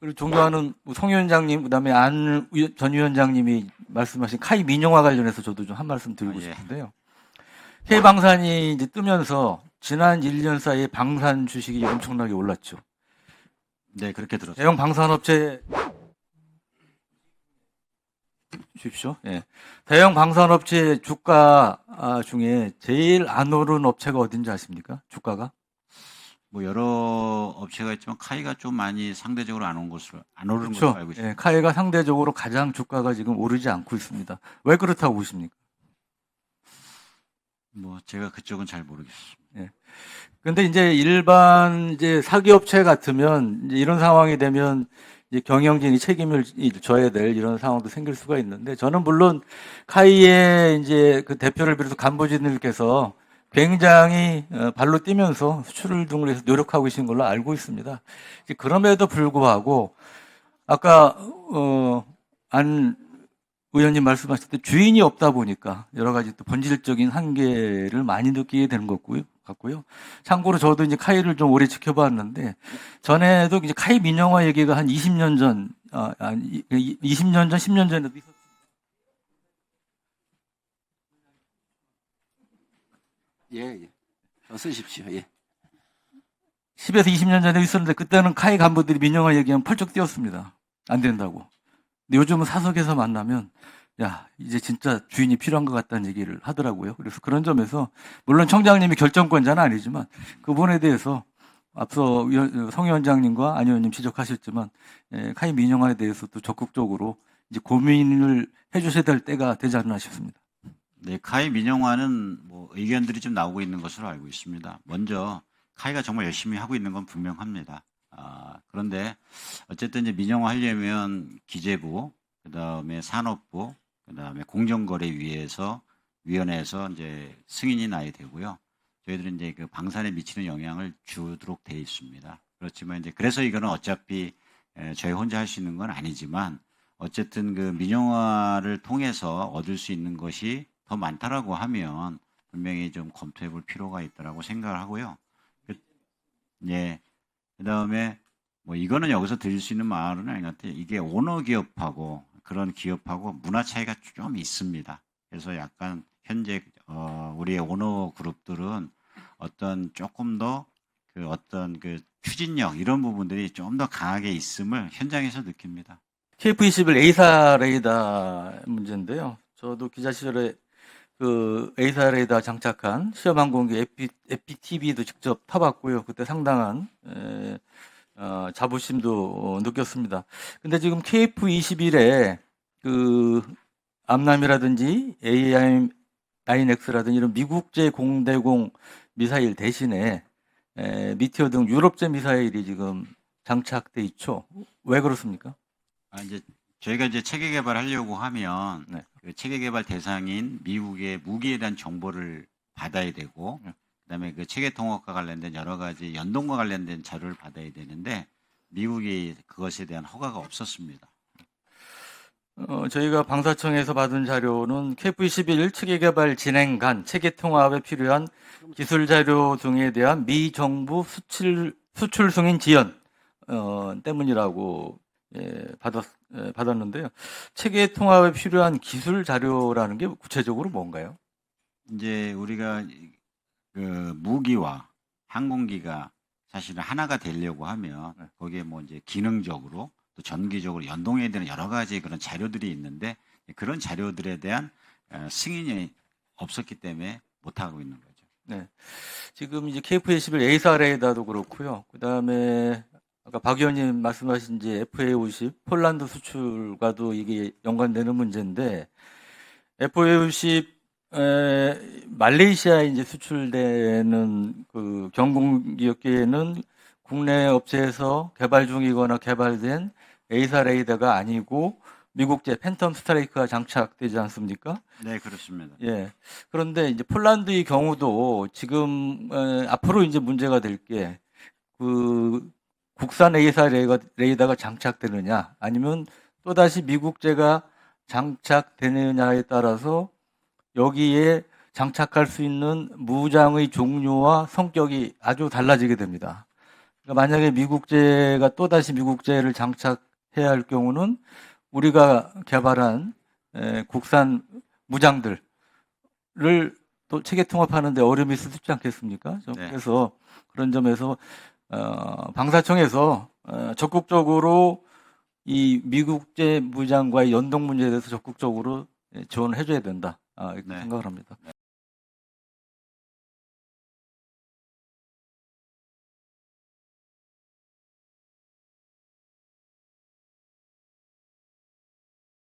그리고 존경하는 송 위원장님, 그다음에 안 전 위원장님이 말씀하신 카이 민영화 관련해서 저도 좀 한 말씀 드리고 싶은데요. 해방산이 이제 뜨면서 지난 1년 사이에 방산 주식이 엄청나게 올랐죠. 네, 그렇게 들었습니다. 대형 방산업체 주십시오. 예. 대형 방산업체 주가 중에 제일 안 오른 업체가 어딘지 아십니까? 주가가? 뭐 여러 업체가 있지만 카이가 좀 많이 상대적으로 안 오른 것으로 그렇죠. 알고 있습니다. 예, 카이가 상대적으로 가장 주가가 지금 오르지 않고 있습니다. 왜 그렇다고 보십니까? 뭐 제가 그쪽은 잘 모르겠습니다. 예. 근데 이제 일반 이제 사기업체 같으면 이제 이런 상황이 되면 이제 경영진이 책임을 져야 될 이런 상황도 생길 수가 있는데 저는 물론 카이의 이제 그 대표를 비롯해서 간부진들께서 굉장히 발로 뛰면서 수출을 등을 해서 노력하고 계신 걸로 알고 있습니다. 그럼에도 불구하고 아까 안 의원님 말씀하실 때 주인이 없다 보니까 여러 가지 또 본질적인 한계를 많이 느끼게 되는 것 같고요. 참고로 저도 이제 카이를 좀 오래 지켜봤는데 전에도 이제 카이 민영화 얘기가 한 20년 전, 20년 전, 10년 전에도 있었어요. 예. 쓰십시오. 예. 10에서 20년 전에 있었는데 그때는 카이 간부들이 민영화 얘기하면 펄쩍 뛰었습니다. 안 된다고. 근데 요즘은 사석에서 만나면 야, 이제 진짜 주인이 필요한 것 같다는 얘기를 하더라고요. 그래서 그런 점에서 물론 청장님이 결정권자는 아니지만 그 부분에 대해서 앞서 성 위원장님과 안 의원님 지적하셨지만 카이 민영화에 대해서도 적극적으로 이제 고민을 해주셔야 될 때가 되지 않나 싶습니다. 네, 카이 민영화는 뭐 의견들이 좀 나오고 있는 것으로 알고 있습니다. 먼저 카이가 정말 열심히 하고 있는 건 분명합니다. 그런데 어쨌든 이제 민영화 하려면 기재부, 그다음에 산업부, 그다음에 공정거래위에서 위원회에서 이제 승인이 나야 되고요. 저희들은 이제 그 방산에 미치는 영향을 주도록 돼 있습니다. 그렇지만 이제 그래서 이거는 어차피 저희 혼자 할 수 있는 건 아니지만 어쨌든 그 민영화를 통해서 얻을 수 있는 것이 더 많다라고 하면 분명히 좀 검토해 볼 필요가 있다라고 생각을 하고요. 예. 그다음에 뭐 이거는 여기서 드릴 수 있는 말은 아닌 것 같아요. 이게 오너 기업하고 그런 기업하고 문화 차이가 좀 있습니다. 그래서 약간 현재 우리의 오너 그룹들은 어떤 조금 더 그 어떤 그 추진력 이런 부분들이 좀 더 강하게 있음을 현장에서 느낍니다. KF-21 A사 레이더 문제인데요. 저도 기자 시절에 그 A사 레이더 장착한 시험 항공기 FPTV도 직접 타봤고요. 그때 상당한 자부심도 느꼈습니다. 근데 지금 KF-21에 그 암람이라든지 AIM-9X라든지 이런 미국제 공대공 미사일 대신에 미티어 등 유럽제 미사일이 지금 장착돼 있죠. 왜 그렇습니까? 이제 저희가 이제 체계 개발하려고 하면 네. 그 체계 개발 대상인 미국의 무기에 대한 정보를 받아야 되고 그다음에 그 체계 통합과 관련된 여러 가지 연동과 관련된 자료를 받아야 되는데 미국이 그것에 대한 허가가 없었습니다. 저희가 방사청에서 받은 자료는 KF-21 체계 개발 진행 간 체계 통합에 필요한 기술 자료 등에 대한 미 정부 수출 승인 지연 때문이라고 받았는데요. 체계 통합에 필요한 기술 자료라는 게 구체적으로 뭔가요? 이제 우리가 그 무기와 항공기가 사실은 하나가 되려고 하면 거기에 뭐 이제 기능적으로 또 전기적으로 연동해야 되는 여러 가지 그런 자료들이 있는데 그런 자료들에 대한 승인이 없었기 때문에 못 하고 있는 거죠. 네. 지금 이제 KF-21 A사 레이더도 그렇고요. 그 다음에 아까 박 의원님 말씀하신 이제 FA-50 폴란드 수출과도 이게 연관되는 문제인데 FA-50 말레이시아에 이제 수출되는 그 경공기업계에는 국내 업체에서 개발 중이거나 개발된 A사 레이더가 아니고 미국제 팬텀 스트라이크가 장착되지 않습니까? 네, 그렇습니다. 예. 그런데 이제 폴란드의 경우도 지금 앞으로 이제 문제가 될 게 그 국산 A사 레이더가 장착되느냐 아니면 또다시 미국제가 장착되느냐에 따라서 여기에 장착할 수 있는 무장의 종류와 성격이 아주 달라지게 됩니다. 그러니까 만약에 미국제가 또다시 미국제를 장착해야 할 경우는 우리가 개발한 국산 무장들을 또 체계 통합하는데 어려움이 있을 수 있지 않겠습니까? 네. 그래서 그런 점에서 방사청에서 적극적으로 이 미국제 무장과의 연동 문제에 대해서 적극적으로 지원을 해줘야 된다, 이렇게 네. 생각을 합니다.